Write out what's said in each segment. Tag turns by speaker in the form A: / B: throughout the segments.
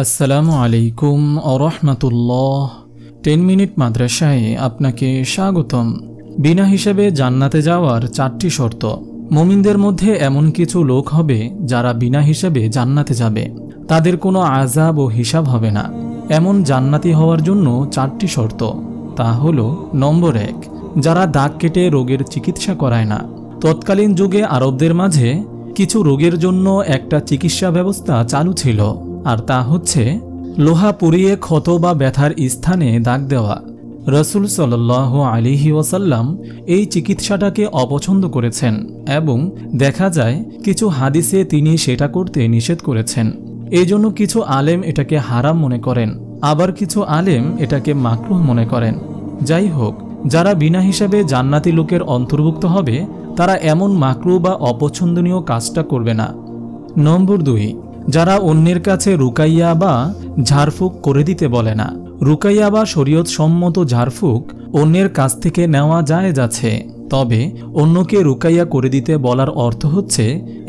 A: আসসালামু আলাইকুম ওরহমতুল্লাহ। 10 মিনিট মাদ্রাসায় আপনাকে স্বাগতম। বিনা হিসেবে জান্নাতে যাওয়ার 4টি শর্ত। মুমিনদের মধ্যে এমন কিছু লোক হবে যারা বিনা হিসেবে জান্নাতে যাবে, তাদের কোনো আযাব ও হিসাব হবে না। এমন জান্নাতি হওয়ার জন্য 4টি শর্ত। তা হলো, নম্বর 1, যারা দাগ কেটে রোগের চিকিৎসা করায় না। তৎকালীন যুগে আরবদের মাঝে কিছু রোগের জন্য একটা চিকিৎসা ব্যবস্থা চালু ছিল, আর তা হচ্ছে লোহা পুড়িয়ে ক্ষত বা ব্যথার স্থানে দাগ দেওয়া। রাসূল সাল্লাল্লাহু আলাইহি ওয়াসাল্লাম এই চিকিৎসাটাকে অপছন্দ করেছেন এবং দেখা যায় কিছু হাদিসে তিনি সেটা করতে নিষেধ করেছেন। এই জন্য কিছু আলেম এটাকে হারাম মনে করেন, আবার কিছু আলেম এটাকে মাকরুহ মনে করেন। যাই হোক, যারা বিনা হিসাবে জান্নাতি লোকের অন্তর্ভুক্ত হবে তারা এমন মাকরুহ বা অপছন্দনীয় কাজটা করবে না। নম্বর 2, যারা অন্যের কাছে রুকাইয়া বা ঝাড়ফুঁক করে দিতে বলে না। রুকাইয়া বা শরীয়ত সম্মত ঝাড়ফুঁক অন্যের কাছ থেকে নেওয়া জায়েজ আছে, তবে অন্যকে রুকাইয়া করে দিতে বলার অর্থ হচ্ছে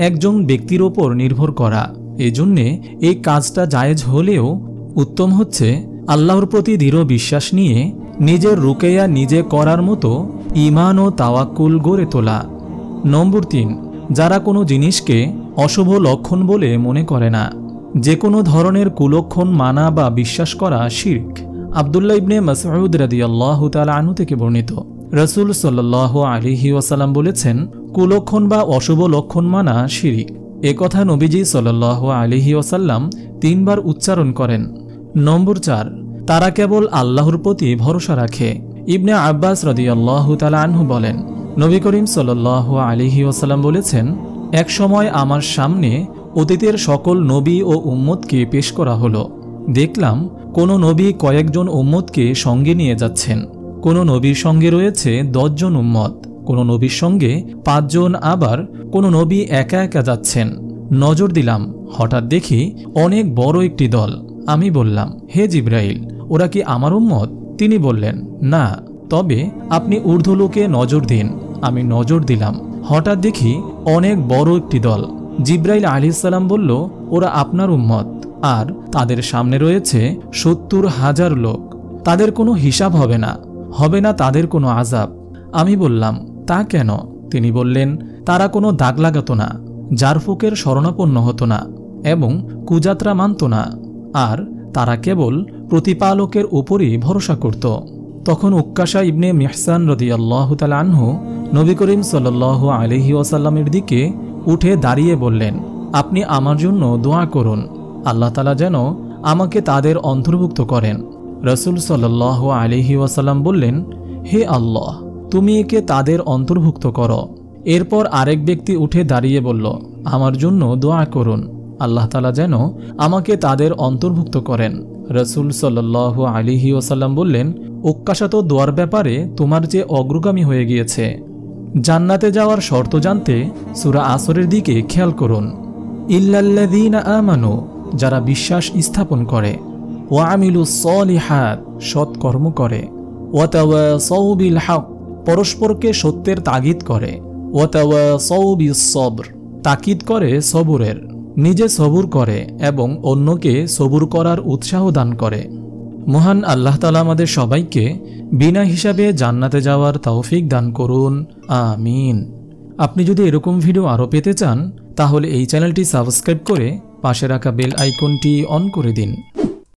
A: একজন ব্যক্তির ওপর নির্ভর করা। এজন্যে এই কাজটা জায়েজ হলেও উত্তম হচ্ছে আল্লাহর প্রতি দৃঢ় বিশ্বাস নিয়ে নিজের রুকাইয়া নিজে করার মতো ঈমান ও তাওয়াক্কুল গড়ে তোলা। নম্বর 3, যারা কোনো জিনিসকে অশুভ লক্ষণ বলে মনে করে না। যে কোনো ধরনের কুলক্ষণ মানা বা বিশ্বাস করা শিরক। আব্দুল্লাহ ইবনে মাসউদ রাদিয়াল্লাহু তাআলা আনহু থেকে বর্ণিত, রাসূল সাল্লাল্লাহু আলাইহি ওয়াসাল্লাম বলেছেন, কুলক্ষণ বা অশুভ লক্ষণ মানা শিরক। একথা নবীজি সাল্লাল্লাহু আলাইহি ওয়াসাল্লাম 3 বার উচ্চারণ করেন। নম্বর 4, তারা কেবল আল্লাহর প্রতি ভরসা রাখে। ইবনে আব্বাস রাদিয়াল্লাহু তাআলা আনহু বলেন, নবী করিম সাল্লাল্লাহু আলাইহি ওয়াসাল্লাম বলেছেন, এক সময় আমার সামনে অতীতের সকল নবী ও উম্মতকে পেশ করা হলো। দেখলাম কোনো নবী কয়েকজন উম্মতকে সঙ্গে নিয়ে যাচ্ছেন, কোনো নবীর সঙ্গে রয়েছে 10 জন উম্মত, কোনো নবীর সঙ্গে 5 জন, আবার কোনো নবী একা একা যাচ্ছেন। নজর দিলাম, হঠাৎ দেখি অনেক বড় একটি দল। আমি বললাম, হে জিবরাইল, ওরা কি আমার উম্মত? তিনি বললেন, না, তবে আপনি ঊর্ধ্বলোকে নজর দিন। আমি নজর দিলাম, হঠাৎ দেখি অনেক বড় একটি দল। জিবরাইল আলাইহিস সালাম বলল, ওরা আপনার উম্মত, আর তাদের সামনে রয়েছে 70,000 লোক। তাদের কোনো হিসাব হবে না তাদের কোনো আযাব। আমি বললাম, তা কেন? তিনি বললেন, তারা কোনো দাগ লাগাতো না, ঝাড়ফুঁকের শরণাপন্ন হতো না এবং কুযাত্রা মানত না, আর তারা কেবল প্রতিপালকের উপরই ভরসা করত। তখন উক্কাশা ইবনে মিহসান রাদিয়াল্লাহু তাআলা আনহু নবী করিম সাল্লাল্লাহু আলাইহি ওয়াসাল্লামের দিকে উঠে দাঁড়িয়ে বললেন, আপনি আমার জন্য দোয়া করুন, আল্লাহ তাআলা যেন আমাকে তাদের অন্তর্ভুক্ত করেন। রাসূল সাল্লাল্লাহু আলাইহি ওয়াসাল্লাম বললেন, হে আল্লাহ, তুমি একে তাদের অন্তর্ভুক্ত করো। এরপর আরেক ব্যক্তি উঠে দাঁড়িয়ে বলল, আমার জন্য দোয়া করুন, আল্লাহ তাআলা যেন আমাকে তাদের অন্তর্ভুক্ত করেন। রাসূল সাল্লাল্লাহু আলাইহি ওয়াসাল্লাম বললেন, উক্কাশা তো দোয়ার ব্যাপারে তোমার যে অগ্রগামী হয়ে গিয়েছে। জান্নাতে যাওয়ার শর্ত জানতে সূরা আসরের দিকে খেয়াল করুন। ইল্লাল্লাযীনা আমানু, যারা বিশ্বাস স্থাপন করে, ওয়া আমিলুস সলিহাত, সৎকর্ম করে, ওয়া তাওয়াসাউ বিল হক, পরস্পরকে সত্যের তাগিদ করে, ওয়া তাওয়াসাউ বিস সবর, তাকিদ করে সবুরের, নিজে সবুর করে এবং অন্যকে সবুর করার উৎসাহ দান করে। মহান আল্লাহ তাআলা আমাদের সবাইকে বিনা হিসাবে জান্নাতে যাওয়ার তৌফিক দান করুন, আমিন। আপনি যদি এরকম ভিডিও আরও পেতে চান তাহলে এই চ্যানেলটি সাবস্ক্রাইব করে পাশে রাখা বেল আইকনটি অন করে দিন।